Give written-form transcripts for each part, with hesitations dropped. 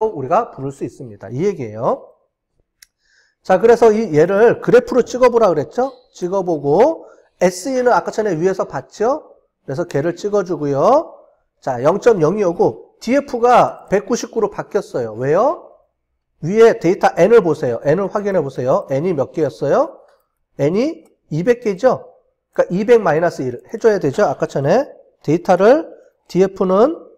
우리가 부를 수 있습니다. 이 얘기예요. 자, 그래서 이 얘를 그래프로 찍어보라 그랬죠? 찍어보고 SE는 아까 전에 위에서 봤죠? 그래서 걔를 찍어주고요. 자, 0.02고 DF가 199로 바뀌었어요. 왜요? 위에 데이터 N을 보세요. N을 확인해 보세요. N이 몇 개였어요? N이 200개죠? 그러니까 200-1 해줘야 되죠? 아까 전에 데이터를 DF는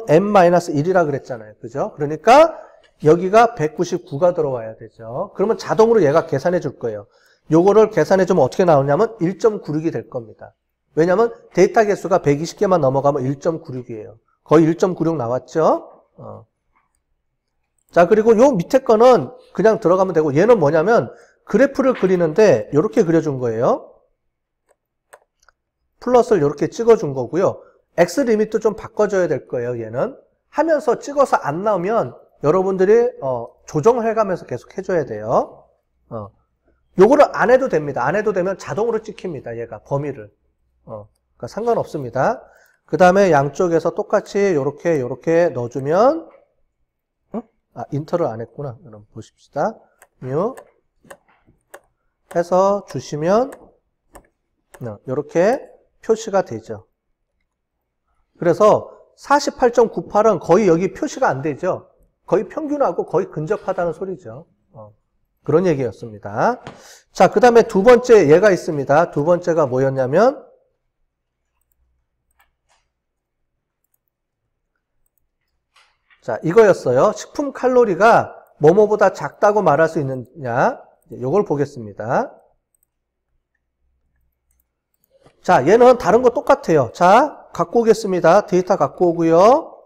N-1이라 그랬잖아요. 그죠? 그러니까 여기가 199가 들어와야 되죠. 그러면 자동으로 얘가 계산해 줄 거예요. 요거를 계산해 주면 어떻게 나오냐면 1.96이 될 겁니다. 왜냐면 데이터 개수가 120개만 넘어가면 1.96이에요. 거의 1.96 나왔죠? 자, 그리고 요 밑에 거는 그냥 들어가면 되고, 얘는 뭐냐면 그래프를 그리는데 이렇게 그려준 거예요. 플러스를 이렇게 찍어준 거고요. X 리미트 좀 바꿔줘야 될 거예요. 얘는 하면서 찍어서 안 나오면 여러분들이 조정을 해가면서 계속 해줘야 돼요. 요거를 안 해도 됩니다. 안 해도 되면 자동으로 찍힙니다. 얘가 범위를. 그러니까 상관없습니다. 그 다음에 양쪽에서 똑같이 요렇게 넣어주면, 인터를 안 했구나. 그럼 보십시다. 뉴 해서 주시면 요렇게 표시가 되죠. 그래서 48.98은 거의 여기 표시가 안 되죠. 거의 평균하고 거의 근접하다는 소리죠. 그런 얘기였습니다. 자, 그 다음에 두 번째 얘가 있습니다. 두 번째가 뭐였냐면 자, 이거였어요. 식품 칼로리가 뭐뭐보다 작다고 말할 수 있느냐, 요걸 보겠습니다. 자, 얘는 다른 거 똑같아요. 자, 갖고 오겠습니다. 데이터 갖고 오고요.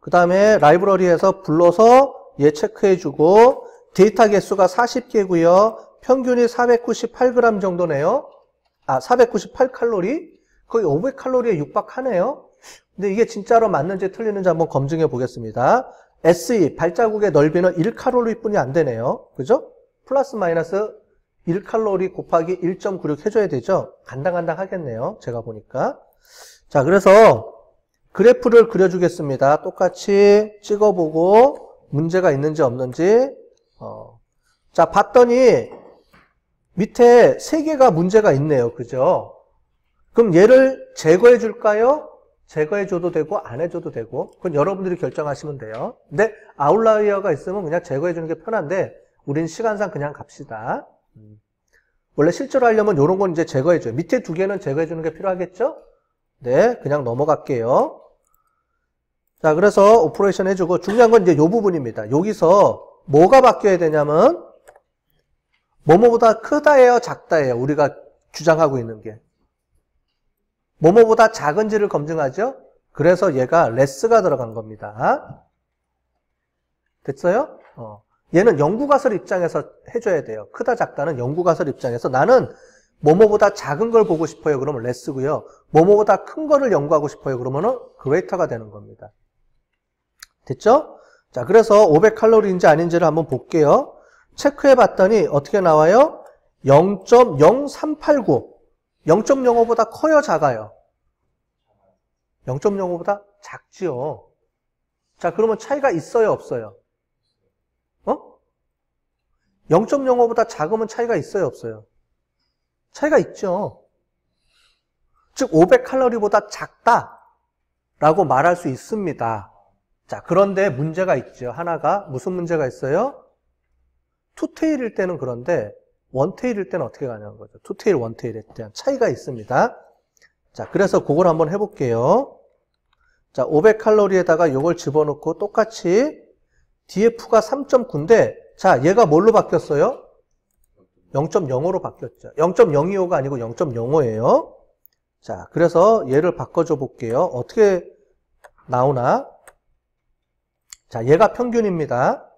그 다음에 라이브러리에서 불러서 얘 체크해주고, 데이터 개수가 40개고요. 평균이 498g 정도네요. 498칼로리? 거의 500칼로리에 육박하네요. 근데 이게 진짜로 맞는지 틀리는지 한번 검증해 보겠습니다. SE, 발자국의 넓이는 1칼로리 뿐이 안 되네요. 그죠? 플러스 마이너스 1칼로리 곱하기 1.96 해줘야 되죠? 간당간당 하겠네요. 제가 보니까. 자, 그래서 그래프를 그려주겠습니다. 똑같이 찍어보고 문제가 있는지 없는지. 자, 봤더니 밑에 3개가 문제가 있네요. 그죠? 그럼 얘를 제거해 줄까요? 제거해 줘도 되고 안 해줘도 되고, 그건 여러분들이 결정하시면 돼요. 근데 아웃라이어가 있으면 그냥 제거해 주는 게 편한데 우린 시간상 그냥 갑시다. 원래 실제로 하려면 이런 건 이제 제거해 줘요. 밑에 2개는 제거해 주는 게 필요하겠죠? 네, 그냥 넘어갈게요. 자, 그래서 오퍼레이션 해주고, 중요한 건 이제 이 부분입니다. 여기서 뭐가 바뀌어야 되냐면 뭐뭐보다 크다예요, 작다예요. 우리가 주장하고 있는 게. 뭐뭐보다 작은지를 검증하죠? 그래서 얘가 레스가 들어간 겁니다. 됐어요? 얘는 연구가설 입장에서 해줘야 돼요. 크다 작다는 연구가설 입장에서 나는 뭐뭐보다 작은 걸 보고 싶어요. 그러면 레스고요. 뭐뭐보다 큰 거를 연구하고 싶어요. 그러면은 그레이터가 되는 겁니다. 됐죠? 자, 그래서 500칼로리인지 아닌지를 한번 볼게요. 체크해 봤더니 어떻게 나와요? 0.0389. 0.05보다 커요, 작아요? 0.05보다 작지요. 자, 그러면 차이가 있어요, 없어요? 0.05보다 작으면 차이가 있어요, 없어요? 차이가 있죠. 즉 500칼로리보다 작다라고 말할 수 있습니다. 자, 그런데 문제가 있죠. 하나가 무슨 문제가 있어요? 투테일일 때는 그런데 원테일일 때는 어떻게 가냐는 거죠. 투테일, 원테일에 대한 차이가 있습니다. 자, 그래서 그걸 한번 해볼게요. 자, 500칼로리에다가 이걸 집어넣고 똑같이 DF가 3.9인데 자, 얘가 뭘로 바뀌었어요? 0.05로 바뀌었죠. 0.025가 아니고 0.05예요. 자, 그래서 얘를 바꿔줘 볼게요. 어떻게 나오나? 자, 얘가 평균입니다.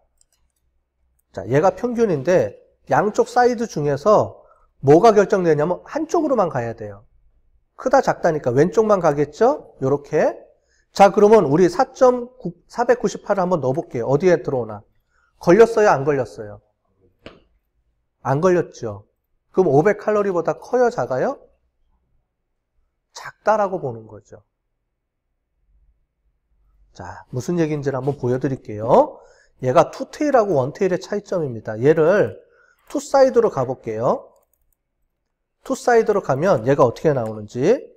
자, 얘가 평균인데 양쪽 사이드 중에서 뭐가 결정되냐면 한쪽으로만 가야 돼요. 크다 작다니까 왼쪽만 가겠죠? 요렇게. 자, 그러면 우리 498을 한번 넣어볼게요. 어디에 들어오나? 걸렸어요? 안 걸렸어요? 안 걸렸죠. 그럼 500칼로리보다 커요? 작아요? 작다라고 보는 거죠. 자, 무슨 얘기인지를 한번 보여드릴게요. 얘가 투테일하고 원테일의 차이점입니다. 얘를 투사이드로 가볼게요. 투사이드로 가면 얘가 어떻게 나오는지.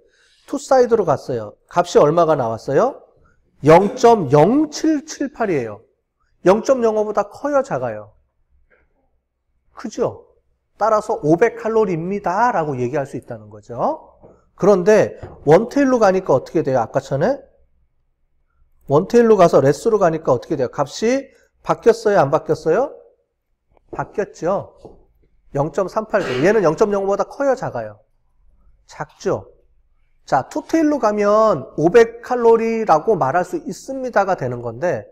투사이드로 갔어요. 값이 얼마가 나왔어요? 0.0778이에요. 0.05보다 커요, 작아요? 크죠? 따라서 500칼로리입니다 라고 얘기할 수 있다는 거죠. 그런데 원테일로 가니까 어떻게 돼요? 아까 전에 원테일로 가서 레스로 가니까 어떻게 돼요? 값이 바뀌었어요? 안 바뀌었어요? 바뀌었죠. 0.38. 얘는 0.05보다 커요? 작아요? 작죠. 자, 투테일로 가면 500칼로리라고 말할 수 있습니다가 되는 건데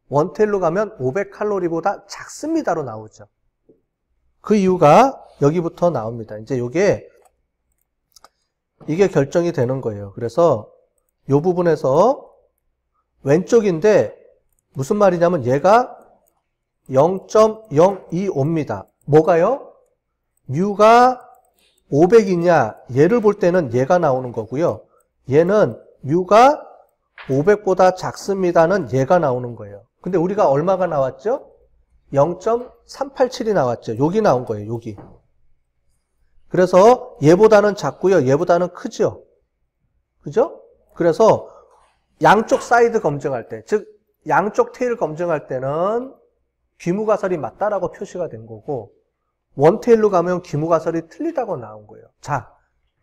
원테일로 가면 500칼로리보다 작습니다로 나오죠. 그 이유가 여기부터 나옵니다. 이제 이게 결정이 되는 거예요. 그래서 이 부분에서 왼쪽인데 무슨 말이냐면 얘가 0.025입니다. 뭐가요? 뮤가 500이냐? 얘를 볼 때는 얘가 나오는 거고요. 얘는 뮤가 500보다 작습니다는 얘가 나오는 거예요. 근데 우리가 얼마가 나왔죠? 0.387이 나왔죠. 여기 나온 거예요. 여기. 그래서 얘보다는 작고요. 얘보다는 크죠. 그죠? 그래서 양쪽 사이드 검증할 때, 즉 양쪽 테일 검증할 때는 귀무가설이 맞다라고 표시가 된 거고 원테일로 가면 귀무가설이 틀리다고 나온 거예요. 자,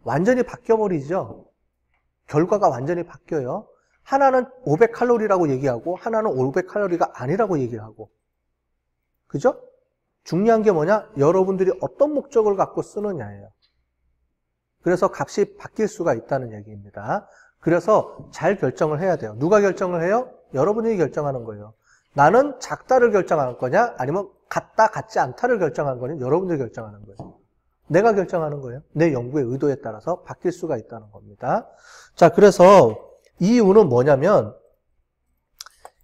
완전히 바뀌어버리죠. 결과가 완전히 바뀌어요. 하나는 500칼로리라고 얘기하고 하나는 500칼로리가 아니라고 얘기하고. 그죠? 중요한 게 뭐냐? 여러분들이 어떤 목적을 갖고 쓰느냐예요. 그래서 값이 바뀔 수가 있다는 얘기입니다. 그래서 잘 결정을 해야 돼요. 누가 결정을 해요? 여러분이 결정하는 거예요. 나는 작다를 결정할 거냐? 아니면 같다, 같지 않다를 결정하는 거냐? 여러분들이 결정하는 거예요. 내가 결정하는 거예요. 내 연구의 의도에 따라서 바뀔 수가 있다는 겁니다. 자, 그래서 이 이유는 뭐냐면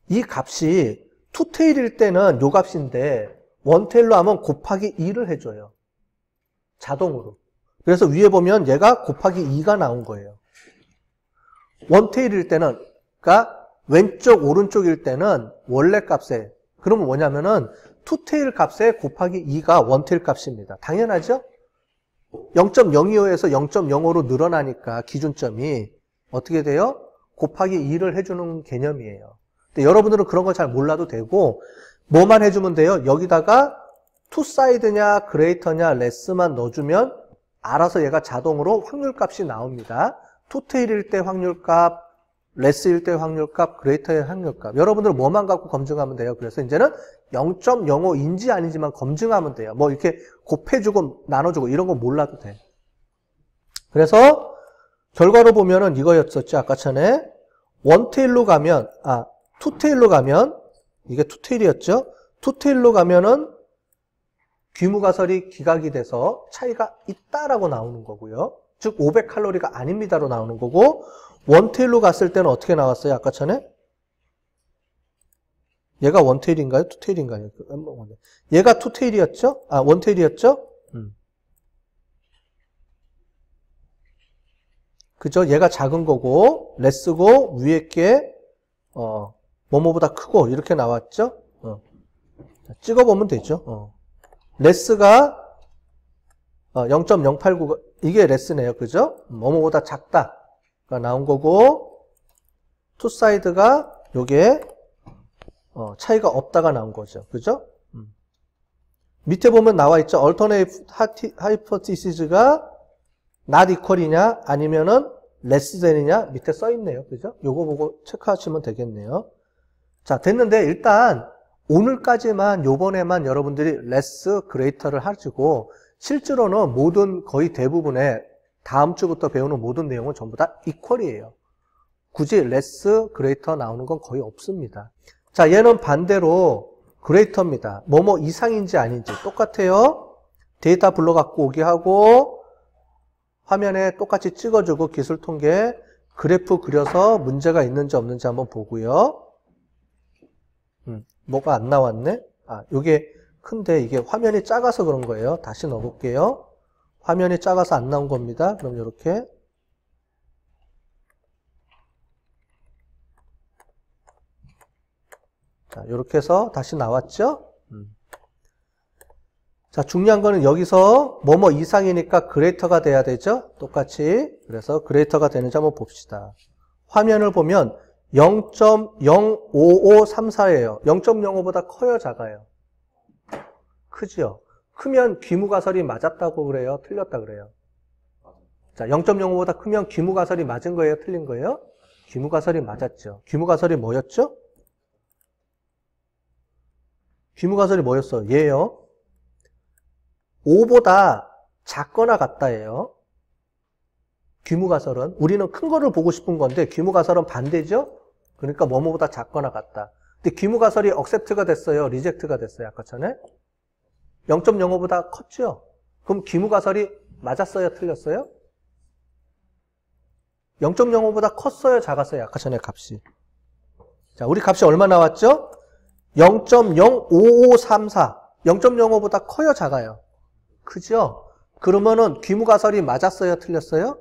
이 값이 투테일일 때는 요 값인데 원테일로 하면 곱하기 2를 해줘요. 자동으로. 그래서 위에 보면 얘가 곱하기 2가 나온 거예요. 원테일일 때는, 그러니까 왼쪽, 오른쪽일 때는 원래 값에, 그러면 뭐냐면은 투테일 값에 곱하기 2가 원테일 값입니다. 당연하죠? 0.025에서 0.05로 늘어나니까 기준점이 어떻게 돼요? 곱하기 2를 해주는 개념이에요. 근데 여러분들은 그런 거 잘 몰라도 되고 뭐만 해주면 돼요? 여기다가 투사이드냐 그레이터냐 레스만 넣어주면 알아서 얘가 자동으로 확률값이 나옵니다. 투테일일 때 확률값, 레스일 때 확률값, 그레이터의 확률값. 여러분들은 뭐만 갖고 검증하면 돼요? 그래서 이제는 0.05인지 아닌지만 검증하면 돼요. 뭐 이렇게 곱해주고 나눠주고 이런 거 몰라도 돼. 그래서 결과로 보면은 이거였었죠. 아까 전에 원테일로 가면, 투테일로 가면, 이게 투테일이었죠. 투테일로 가면은 귀무가설이 기각이 돼서 차이가 있다라고 나오는 거고요. 즉 500칼로리가 아닙니다로 나오는 거고, 원테일로 갔을 때는 어떻게 나왔어요? 아까 전에? 얘가 원테일인가요? 투테일인가요? 얘가 투테일이었죠? 원테일이었죠? 그죠? 얘가 작은 거고, 레스고, 위에 게, 뭐뭐보다 크고, 이렇게 나왔죠? 찍어보면 되죠? 레스가, 0.089, 이게 레스네요. 그죠? 뭐뭐보다 작다가 나온 거고, 투사이드가 요게, 차이가 없다가 나온 거죠. 그죠? 밑에 보면 나와 있죠? Alternate hypothesis가 not equal이냐, 아니면은 less than이냐, 밑에 써 있네요. 그죠? 요거 보고 체크하시면 되겠네요. 자, 됐는데, 일단, 오늘까지만, 요번에만 여러분들이 less, greater를 하시고, 실제로는 거의 대부분의 다음 주부터 배우는 모든 내용은 전부 다 equal이에요. 굳이 less, greater 나오는 건 거의 없습니다. 자, 얘는 반대로 greater입니다. 뭐뭐 이상인지 아닌지 똑같아요. 데이터 불러갖고 오게 하고, 화면에 똑같이 찍어주고 기술 통계 그래프 그려서 문제가 있는지 없는지 한번 보고요. 뭐가 안 나왔네? 요게 큰데 이게 화면이 작아서 그런 거예요. 다시 넣어볼게요. 화면이 작아서 안 나온 겁니다. 그럼 이렇게 자, 이렇게 해서 다시 나왔죠? 자, 중요한 거는 여기서 뭐뭐 이상이니까 그레이터가 돼야 되죠? 똑같이. 그래서 그레이터가 되는지 한번 봅시다. 화면을 보면 0.05534예요. 0.05보다 커요, 작아요? 크죠? 크면 귀무가설이 맞았다고 그래요? 틀렸다 그래요? 자, 0.05보다 크면 귀무가설이 맞은 거예요? 틀린 거예요? 귀무가설이 맞았죠. 귀무가설이 뭐였죠? 귀무가설이 뭐였어? 얘요. 5보다 작거나 같다예요. 귀무가설은. 우리는 큰 거를 보고 싶은 건데 귀무가설은 반대죠? 그러니까 뭐뭐보다 작거나 같다. 근데 귀무가설이 억셉트가 됐어요? 리젝트가 됐어요? 아까 전에? 0.05보다 컸죠? 그럼 귀무가설이 맞았어요? 틀렸어요? 0.05보다 컸어요? 작았어요? 아까 전에 값이. 자, 우리 값이 얼마 나왔죠? 0.05534. 0.05보다 커요? 작아요? 크죠? 그러면은 귀무가설이 맞았어요? 틀렸어요?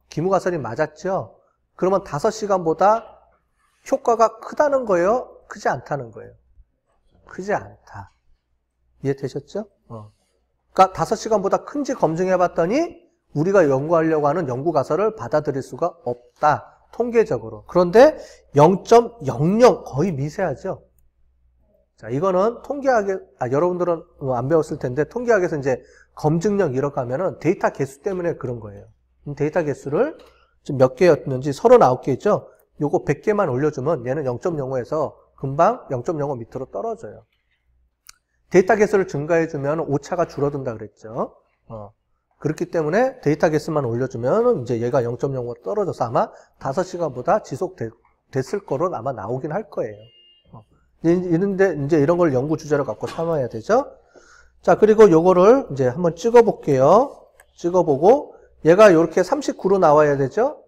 귀무가설이 맞았죠? 그러면 5시간보다 효과가 크다는 거예요? 크지 않다는 거예요? 크지 않다. 이해되셨죠? 그러니까 5시간보다 큰지 검증해 봤더니 우리가 연구하려고 하는 연구가설을 받아들일 수가 없다. 통계적으로. 그런데 0.00 거의 미세하죠? 자, 이거는 통계학에, 여러분들은 안 배웠을 텐데, 통계학에서 이제 검증력 이렇게 하면은 데이터 개수 때문에 그런 거예요. 데이터 개수를 지금 몇 개였는지 39개죠? 요거 100개만 올려주면 얘는 0.05에서 금방 0.05 밑으로 떨어져요. 데이터 개수를 증가해주면 오차가 줄어든다 그랬죠? 그렇기 때문에 데이터 개수만 올려주면 이제 얘가 0.05 떨어져서 아마 5시간보다 지속됐을 거로 아마 나오긴 할 거예요. 이런데 이제 이런 걸 연구 주제로 갖고 삼아야 되죠. 자, 그리고 요거를 이제 한번 찍어 볼게요. 찍어 보고 얘가 이렇게 39로 나와야 되죠.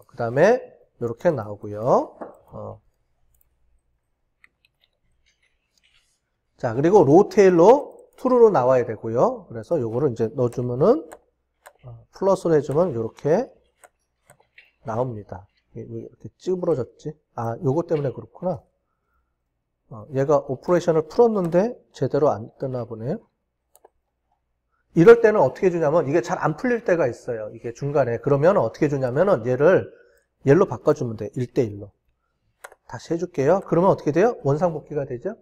그 다음에 이렇게 나오고요. 자, 그리고 로테일로 true로 나와야 되고요. 그래서 요거를 이제 넣어주면은 플러스로 해주면 이렇게 나옵니다. 왜 이렇게 찌부러졌지? 아, 요거 때문에 그렇구나. 얘가 오퍼레이션을 풀었는데 제대로 안 뜨나 보네요. 이럴 때는 어떻게 주냐면 이게 잘 안 풀릴 때가 있어요. 이게 중간에. 그러면 어떻게 주냐면은 얘를 얘로 바꿔주면 돼. 1대1로. 다시 해줄게요. 그러면 어떻게 돼요? 원상복귀가 되죠?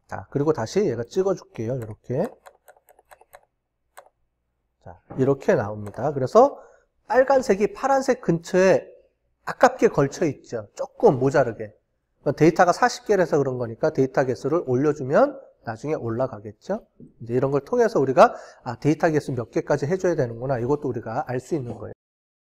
자, 그리고 다시 얘가 찍어줄게요. 이렇게. 자, 이렇게 나옵니다. 그래서 빨간색이 파란색 근처에 아깝게 걸쳐 있죠. 조금 모자르게. 데이터가 40개라서 그런 거니까 데이터 개수를 올려주면 나중에 올라가겠죠. 이제 이런 걸 통해서 우리가 데이터 개수 몇 개까지 해줘야 되는구나. 이것도 우리가 알 수 있는 거예요.